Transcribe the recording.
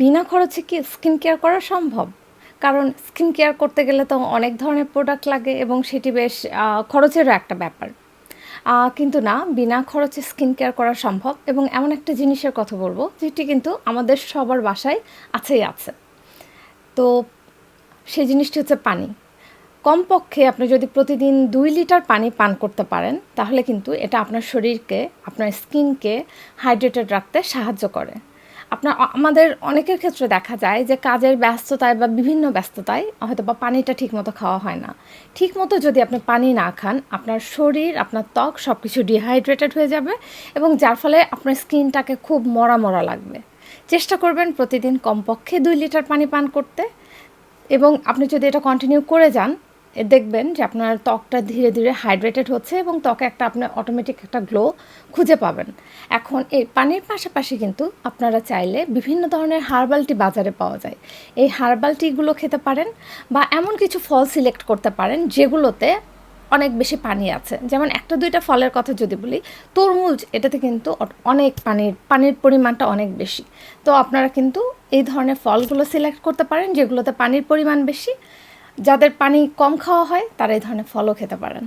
বিনা খরচে কি skin care করা সম্ভব? কারণ স্কিন কেয়ার করতে গেলে তো অনেক ধরনের প্রোডাক্ট লাগে এবং সেটি বেশ খরচেরও একটা ব্যাপার। কিন্তু না, বিনা খরচে স্কিন কেয়ার করা সম্ভব এবং এমন একটা জিনিসের কথা বলব, যেটি কিন্তু আমাদের সবার বাসায় আছেই আছে। তো সেই জিনিসটি হচ্ছে পানি। কমপক্ষে আপনি যদি প্রতিদিন ২ লিটার পানি পান করতে পারেন, তাহলে কিন্তু এটা আপনার শরীরকে, আপনার স্কিনকে হাইড্রেটেড রাখতে সাহায্য করে। আমাদের অনেকের ক্ষেত্রে দেখা যায় যে কাজের ব্যস্ততায় বা বিভিন্ন ব্যস্ততায় হয়তোবা পানিটা ঠিকমতো খাওয়া হয় না। ঠিকমতো যদি আপনি পানি না খান, আপনার শরীর, আপনার ত্বক সব কিছু ডিহাইড্রেটেড হয়ে যাবে এবং যার ফলে আপনার স্কিনটাকে খুব মরা, মরা লাগবে। চেষ্টা করবেন প্রতিদিন কমপক্ষে ২ লিটার পানি পান করতে এবং আপনি যদি এটা কন্টিনিউ করে যান, দেখবেন যে আপনার ত্বকটা ধীরে ধীরে হাইড্রেটেড হচ্ছে এবং ত্বকে একটা আপনার অটোমেটিক একটা গ্লো খুঁজে পাবেন। এখন এই পানির পাশাপাশি কিন্তু আপনারা চাইলে বিভিন্ন ধরনের হার্বাল টি বাজারে পাওয়া যায়। এই হার্বাল টিগুলো খেতে পারেন বা এমন কিছু ফল সিলেক্ট করতে পারেন যেগুলোতে অনেক বেশি পানি আছে। যেমন ১-২টা ফলের কথা যদি বলি, তরমুজ এটাতে কিন্তু অনেক পানির পরিমাণটা অনেক বেশি। তো আপনারা কিন্তু এই ধরনের ফলগুলো সিলেক্ট করতে পারেন যেগুলোতে পানির পরিমাণ বেশি। যাদের পানি কম খাওয়া হয় তারা এই ধরনের ফলও খেতে পারেন।